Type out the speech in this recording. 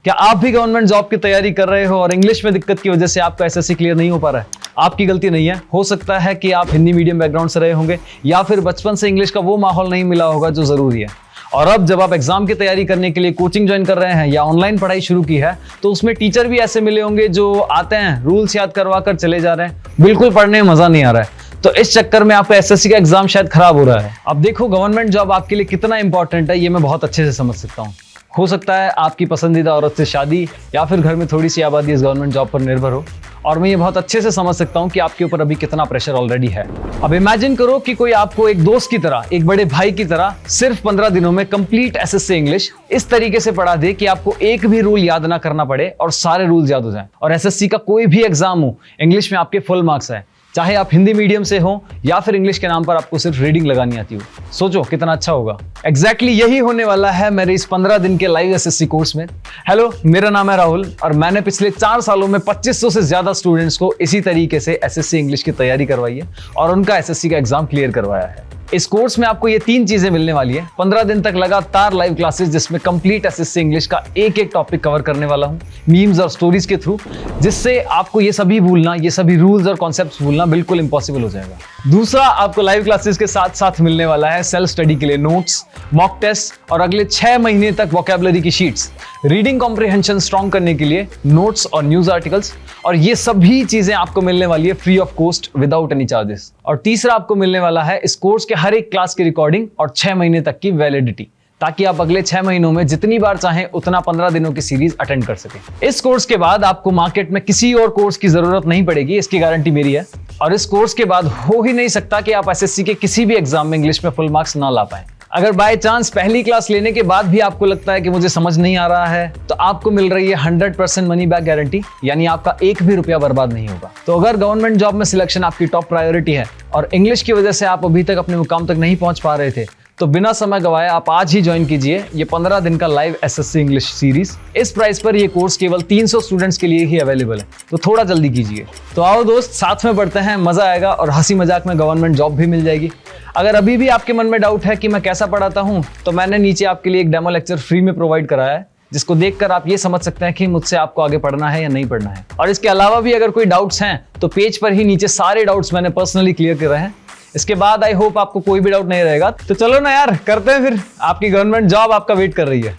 क्या आप भी गवर्नमेंट जॉब की तैयारी कर रहे हो और इंग्लिश में दिक्कत की वजह से आपका एसएससी क्लियर नहीं हो पा रहा है? आपकी गलती नहीं है। हो सकता है कि आप हिंदी मीडियम बैकग्राउंड से रहे होंगे या फिर बचपन से इंग्लिश का वो माहौल नहीं मिला होगा जो जरूरी है। और अब जब आप एग्जाम की तैयारी करने के लिए कोचिंग ज्वाइन कर रहे हैं या ऑनलाइन पढ़ाई शुरू की है तो उसमें टीचर भी ऐसे मिले होंगे जो आते हैं, रूल्स याद करवा कर चले जा रहे हैं, बिल्कुल पढ़ने में मजा नहीं आ रहा है। तो इस चक्कर में आपका एसएससी का एग्जाम शायद खराब हो रहा है। अब देखो, गवर्नमेंट जॉब आपके लिए कितना इंपॉर्टेंट है ये मैं बहुत अच्छे से समझ सकता हूँ। हो सकता है आपकी पसंदीदा औरत से शादी या फिर घर में थोड़ी सी आबादी इस गवर्नमेंट जॉब पर निर्भर हो, और मैं ये बहुत अच्छे से समझ सकता हूँ कि आपके ऊपर अभी कितना प्रेशर ऑलरेडी है। अब इमेजिन करो कि कोई आपको एक दोस्त की तरह, एक बड़े भाई की तरह सिर्फ 15 दिनों में कंप्लीट एसएससी इंग्लिश इस तरीके से पढ़ा दे कि आपको एक भी रूल याद ना करना पड़े और सारे रूल्स याद हो जाएं, और एसएससी का कोई भी एग्जाम हो इंग्लिश में आपके फुल मार्क्स आए, चाहे आप हिंदी मीडियम से हो या फिर इंग्लिश के नाम पर आपको सिर्फ रीडिंग लगानी आती हो। सोचो कितना अच्छा होगा। एग्जैक्टली यही होने वाला है मेरे इस 15 दिन के लाइव एसएससी कोर्स में। हेलो, मेरा नाम है राहुल और मैंने पिछले 4 सालों में 2500 से ज्यादा स्टूडेंट्स को इसी तरीके से एसएससी इंग्लिश की तैयारी करवाई है और उनका एसएससी का एग्जाम क्लियर करवाया है। इस कोर्स में आपको ये 3 चीजें मिलने वाली है। 15 दिन तक लगातार लाइव क्लासेस जिसमें कंप्लीट एसएससी इंग्लिश का एक टॉपिक कवर करने वाला हूं, मीम्स और स्टोरीज के थ्रू, जिससे आपको ये सभी भूलना, ये सभी रूल्स और कॉन्सेप्ट्स भूलना बिल्कुल इंपॉसिबल हो जाएगा। दूसरा, आपको लाइव क्लासेस के साथ साथ मिलने वाला है सेल्फ स्टडी के लिए नोट्स, मॉक टेस्ट और अगले 6 महीने तक वोकैबुलरी की शीट्स, रीडिंग कॉम्प्रिहेंशन स्ट्रॉन्ग करने के लिए नोट्स और न्यूज आर्टिकल्स, और ये सभी चीजें आपको मिलने वाली है free of cost without any charges. और तीसरा, आपको मिलने वाला है इस कोर्स के हर एक क्लास की रिकॉर्डिंग और 6 महीने तक की वैलिडिटी, ताकि आप अगले 6 महीनों में जितनी बार चाहें उतना 15 दिनों की सीरीज अटेंड कर सकें। इस कोर्स के बाद आपको मार्केट में किसी और कोर्स की जरूरत नहीं पड़ेगी, इसकी गारंटी मेरी है। और इस कोर्स के बाद हो ही नहीं सकता कि आप एसएससी के किसी भी एग्जाम में इंग्लिश में फुल मार्क्स ना ला पाएं। अगर बाय चांस पहली क्लास लेने के बाद भी आपको लगता है कि मुझे समझ नहीं आ रहा है, तो आपको मिल रही है 100% मनी बैक गारंटी, यानी आपका एक भी रुपया बर्बाद नहीं होगा। तो अगर गवर्नमेंट जॉब में सिलेक्शन आपकी टॉप प्रायोरिटी है और इंग्लिश की वजह से आप अभी तक अपने मुकाम तक नहीं पहुंच पा रहे थे, तो बिना समय गवाए आप आज ही ज्वाइन कीजिए ये 15 दिन का लाइव एसएससी इंग्लिश सीरीज। इस प्राइस पर ये कोर्स केवल 300 स्टूडेंट्स के लिए ही अवेलेबल है, तो थोड़ा जल्दी कीजिए। तो आओ दोस्त, साथ में पढ़ते हैं, मजा आएगा और हंसी मजाक में गवर्नमेंट जॉब भी मिल जाएगी। अगर अभी भी आपके मन में डाउट है कि मैं कैसा पढ़ाता हूं, तो मैंने नीचे आपके लिए एक डेमो लेक्चर फ्री में प्रोवाइड कराया है, जिसको देखकर आप ये समझ सकते हैं कि मुझसे आपको आगे पढ़ना है या नहीं पढ़ना है। और इसके अलावा भी अगर कोई डाउट्स हैं तो पेज पर ही नीचे सारे डाउट्स मैंने पर्सनली क्लियर करे हैं। इसके बाद आई होप आपको कोई भी डाउट नहीं रहेगा। तो चलो ना यार, करते हैं फिर। आपकी गवर्नमेंट जॉब आपका वेट कर रही है।